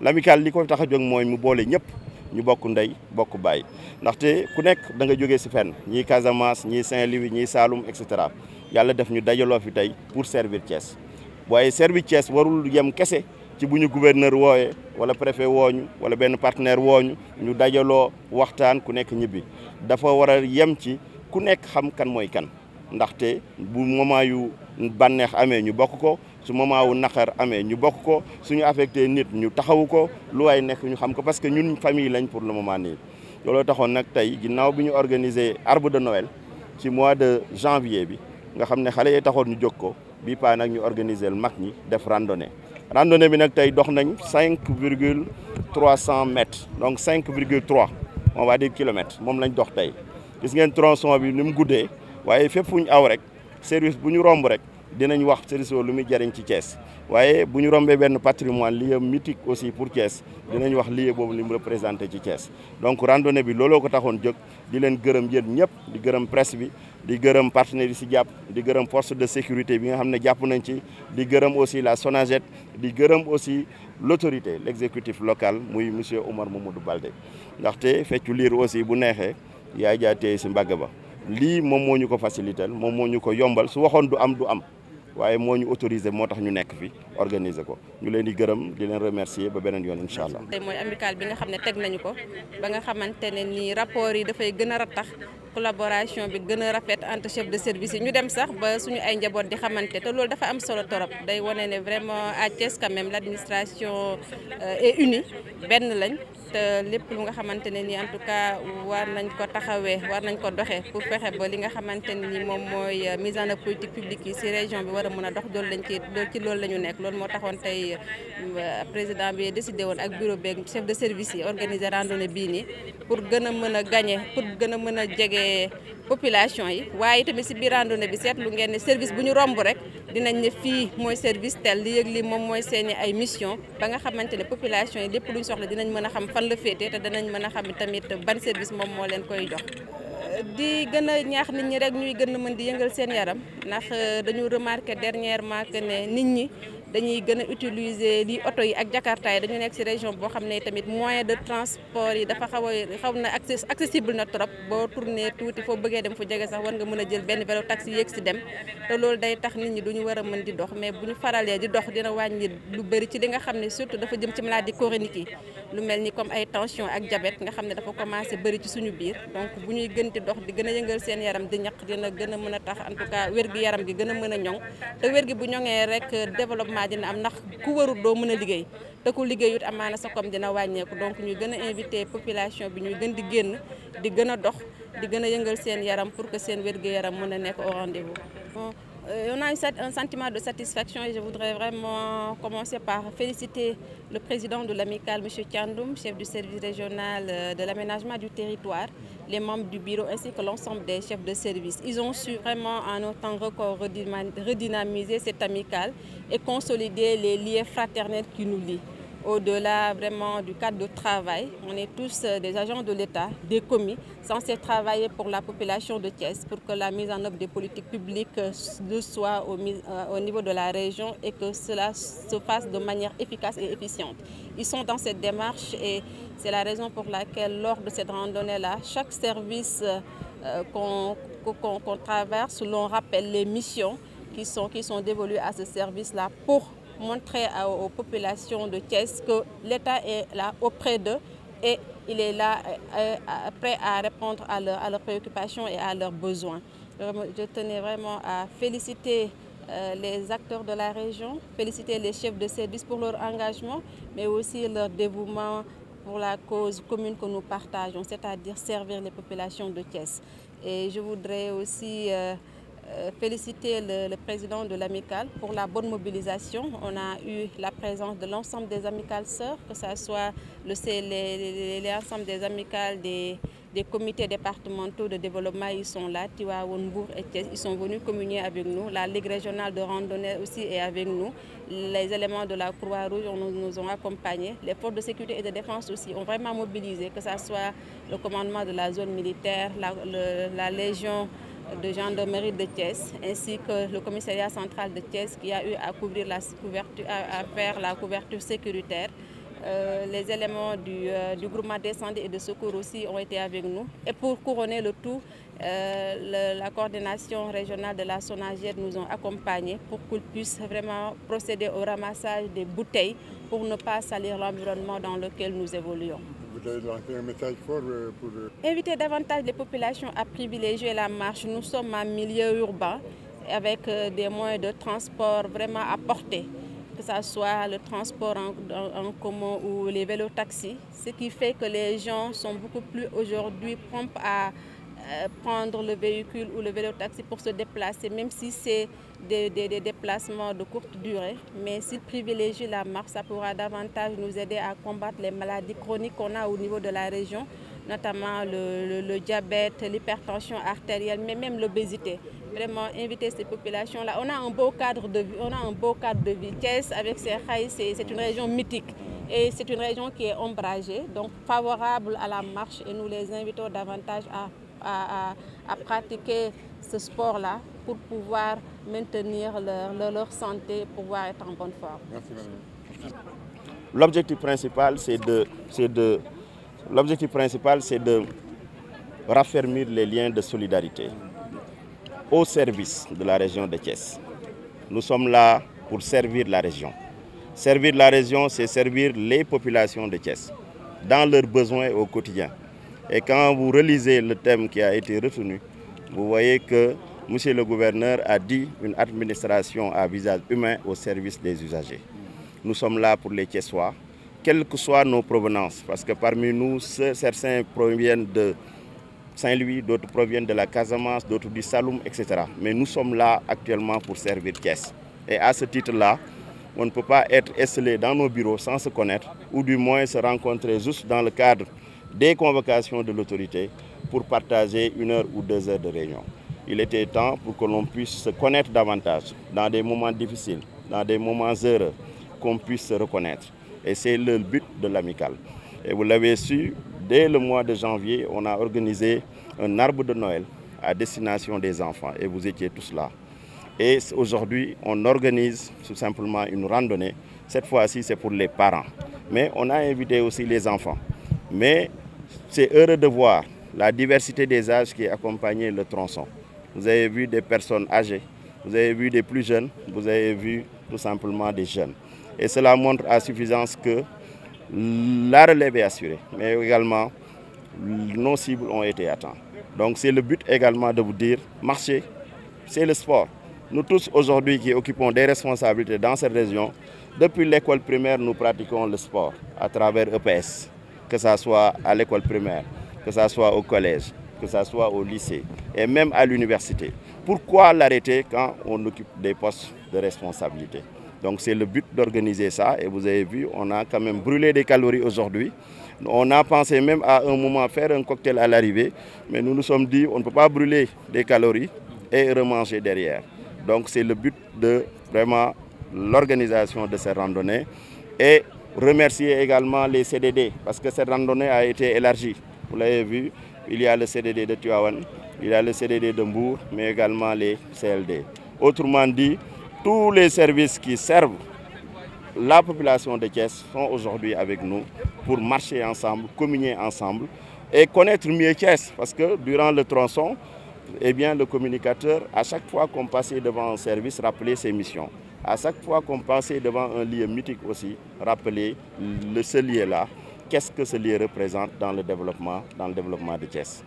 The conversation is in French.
l'amicale li ko tax a jóg mooy mu boole ñëpp ñu bokk ndey bokk baay ndaxte ku nekk da nga jógee si fenn ñii Casamance ñii Saint-Louis ñii Saloum et cetera yàlla def ñu dajaloo fi tey pour servir Thiès waaye servir Thiès warul yem kese ci bu ñu gouverneur wooyee wala préfet wooñu wala benn partenaire wooñu ñu dajaloo waxtaan ku nekk ñibbi dafa war a yem ci ku nekk xam kan mooy kan ndaxte bu moment yu bànneex amee ñu bokk ko su moment wu naqar amee ñu bokk ko suñu affecté nit ñu taxawu ko lu waay nekk ñu xam ko parce que ñun famille lañ pour le moment nii looloo taxoon nag tey ginnaaw bi ñu organiser arbre de Noël ci mois de janvier bi nga xam ne xale yi taxoon ñu jóg ko bii paa nag ñu organiser mag ñi def randonnée bi nag tey dox nañ 5,300 mètres donc 5,3 on va dire kilomètres moom lañ dox tey gis ngeen tronçon bi ni mu guddee waaye fépp fu ñu aw rek service bu ñu romb rek dinañ wax service lu muy jariñ ci Thiès waaye bu ñu rombee benn patrimoine lieu mythique aussi pour Thiès dinañ wax lieu boobu li mu représenté ci Thiès donc randonnée bi looloo ko taxoon jóg di leen gërëm yéen ñëpp di gërëm presse bi di gërëm partenaires yi si jàpp di gërëm force de sécurité bi nga xam ne jàpp nañ ci di gërëm aussi la SONAGED di gërëm aussi l'autorité l'exécutif local muy monsieur Oumar Mamadou Baldé ndaxte feccu liir aussi bu neexee yaay jaatee si mbagg ba lii moom moo ñu ko faciliter moom moo ñu ko yombal su waxoon du am waaye moo ñu autorisé moo tax ñu nekk fi organiser ko ñu leen di gërëm di leen remercier ba beneen yoon incha allah. tey mooy amicale bi nga xam ne teg nañu ko ba nga xamante ne nii rapport yi dafay gën a rattax collaboration bi gën a rafet entre chef de service yi ñu dem sax ba suñu ay njaboot di xamante te loolu dafa am solo torop day wane ne vraiment à Thiès quand même l'administration est unie benn lañ. lépp lu nga xamante ne ni en tout cas war nañ ko taxawee war nañ ko doxee pour fexe ba li nga xamante ne ni moom mooy mise en œuvre politique publique yi ci région bi war a mën a dox doolu lañ ci loolu la ñu nekk loolu moo taxoon tey président bi décidé woon ak bureau beeg chef de service yi organiser randonnée bii nii pour gën a mën a gagner pour gën a mën a jege population yi waaye tamit ci biir randonnée bi seetlu ngeen ne service bu ñu romb rek dinañ ne fii mooy service tel li yëg li moom mooy seeni ay mission ba nga xamante ne population yi lépp luñ soxla dinañ mën a xam fan la féete te danañ mën a xam tamit ban service moom moo leen koy jox. di gën a ñaax nit ñi rek ñuy gën a mën di yëngal seen yaram ndax dañu remarqué dernièrement que ne nit ñi dañuy gën a utiliser li oto yi ak jakarta yi dañu nekk ci région boo xam ne tamit moyen de transport yi dafa xaw na accessible na trop boo tourné tuuti foo bëggee dem fu jege sax war nga mën a jël benn vélo taxi yéeg ci dem te loolu day tax nit ñi duñu war a mën di dox mais bu ñu faralee di dox dina wàññi lu bëri ci li nga xam ne surtout dafa jëm ci maladie chronique yi lu mel ni comme ay tension ak diabète nga xam ne dafa commencé bëri ci suñu biir donc bu ñuy gën di dox di gën a yëngal seen yaram di ñaq dina gën a mën a tax en tout cas wér-gi-yaram gi gën a mën a ñoŋ te wér gi bu ñoŋee rek développement dina am ndax ku warul doo mën a liggéey te ku liggéeyut amaana sa koom dina wàññeeku donc ñu gën a invité population bi ñuy gën di génn di gën a dox di gën a yëngal seen yaram pour que seen wér-gu-yaram mën a nekk au rendez-vous. On a un sentiment de satisfaction et je voudrais vraiment commencer par féliciter le président de l'amicale, M. Thiandoum, chef du service régional de l'aménagement du territoire, les membres du bureau ainsi que l'ensemble des chefs de service. Ils ont su vraiment en un temps record redynamiser cette amicale et consolider les liens fraternels qui nous lient. Au-delà vraiment du cadre de travail, on est tous des agents de l'État, des commis, censés travailler pour la population de Thiès, pour que la mise en œuvre des politiques publiques soit au niveau de la région et que cela se fasse de manière efficace et efficiente. Ils sont dans cette démarche et c'est la raison pour laquelle lors de cette randonnée-là, chaque service qu'on traverse, l'on rappelle les missions qui sont dévolues à ce service-là pour montrer aux populations de Thiès que l'État est là auprès d'eux et il est là prêt à répondre à leurs préoccupations et à leurs besoins. Je tenais vraiment à féliciter les acteurs de la région, féliciter les chefs de service pour leur engagement, mais aussi leur dévouement pour la cause commune que nous partageons, c'est-à-dire servir les populations de Thiès. Et je voudrais aussi féliciter le président de l'amicale pour la bonne mobilisation. On a eu la présence de l'ensemble des amicales sœurs, que ce soit l'ensemble des amicales des comités départementaux de développement, ils sont là, Tivaouane, Mbour et Thiès, ils sont venus communier avec nous. La Ligue régionale de randonnée aussi est avec nous. Les éléments de la Croix-Rouge nous ont accompagnés. Les forces de sécurité et de défense aussi ont vraiment mobilisé, que ce soit le commandement de la zone militaire, la Légion de gendarmerie de Thiès, ainsi que le commissariat central de Thiès qui a eu à faire la couverture sécuritaire. Les éléments du groupement d'incendie et de secours aussi ont été avec nous. Et pour couronner le tout, la coordination régionale de la SONAGED nous ont accompagnés pour qu'ils puissent vraiment procéder au ramassage des bouteilles pour ne pas salir l'environnement dans lequel nous évoluons. Vous avez lancé un message fort pour... Inviter davantage les populations à privilégier la marche. Nous sommes en milieu urbain avec des moyens de transport vraiment à portée, que ce soit le transport en commun ou les vélos-taxis, ce qui fait que les gens sont beaucoup plus aujourd'hui prompts à prendre le véhicule ou le vélo-taxi pour se déplacer, même si c'est des déplacements de courte durée. Mais s'ils privilégient la marche, ça pourra davantage nous aider à combattre les maladies chroniques qu'on a au niveau de la région, notamment le diabète, l'hypertension artérielle, mais même l'obésité. Vraiment inviter ces populations-là. On a un beau cadre de vie. Thiès, avec ses rails, c'est une région mythique. Et c'est une région qui est ombragée, donc favorable à la marche. Et nous les invitons davantage à pratiquer ce sport-là pour pouvoir maintenir leur santé, pouvoir être en bonne forme. Merci, madame. L'objectif principal, c'est de raffermir les liens de solidarité au service de la région de Thiès. Nous sommes là pour servir la région. Servir la région, c'est servir les populations de Thiès dans leurs besoins au quotidien. Et quand vous relisez le thème qui a été retenu, vous voyez que M. le gouverneur a dit une administration à visage humain au service des usagers. Nous sommes là pour les Thiessois, quelles que soient nos provenances, parce que parmi nous, certains proviennent de Saint-Louis, d'autres proviennent de la Casamance, d'autres du Saloum, etc. Mais nous sommes là actuellement pour servir Thiès. Et à ce titre-là, on ne peut pas être esselé dans nos bureaux sans se connaître, ou du moins se rencontrer juste dans le cadre des convocations de l'autorité pour partager 1 heure ou 2 heures de réunion. Il était temps pour que l'on puisse se connaître davantage dans des moments difficiles, dans des moments heureux, qu'on puisse se reconnaître. Et c'est le but de l'amicale. Et vous l'avez su, dès le mois de janvier, on a organisé un arbre de Noël à destination des enfants et vous étiez tous là. Et aujourd'hui, on organise tout simplement une randonnée. Cette fois-ci, c'est pour les parents. Mais on a invité aussi les enfants. Mais c'est heureux de voir la diversité des âges qui accompagnait le tronçon. Vous avez vu des personnes âgées, vous avez vu des plus jeunes, vous avez vu tout simplement des jeunes. Et cela montre à suffisance que la relève est assurée, mais également nos cibles ont été atteintes. Donc c'est le but également de vous dire, marcher, c'est le sport. Nous tous aujourd'hui qui occupons des responsabilités dans cette région, depuis l'école primaire, nous pratiquons le sport à travers EPS, que ce soit à l'école primaire, que ce soit au collège, que ce soit au lycée et même à l'université. Pourquoi l'arrêter quand on occupe des postes de responsabilité? Donc c'est le but d'organiser ça et vous avez vu, on a quand même brûlé des calories aujourd'hui. On a pensé même à un moment faire un cocktail à l'arrivée, mais nous nous sommes dit on ne peut pas brûler des calories et remanger derrière. Donc c'est le but de vraiment l'organisation de cette randonnée et remercier également les CDD parce que cette randonnée a été élargie. Vous l'avez vu, il y a le CDD de Tivaouane, il y a le CDD de Mbour, mais également les CLD. Autrement dit, tous les services qui servent la population de Thiès sont aujourd'hui avec nous pour marcher ensemble, communier ensemble et connaître mieux Thiès. Parce que durant le tronçon, eh bien, le communicateur, à chaque fois qu'on passait devant un service, rappelait ses missions. À chaque fois qu'on passait devant un lieu mythique aussi, rappelait ce lieu-là, qu'est-ce que ce lieu représente dans le développement de Thiès.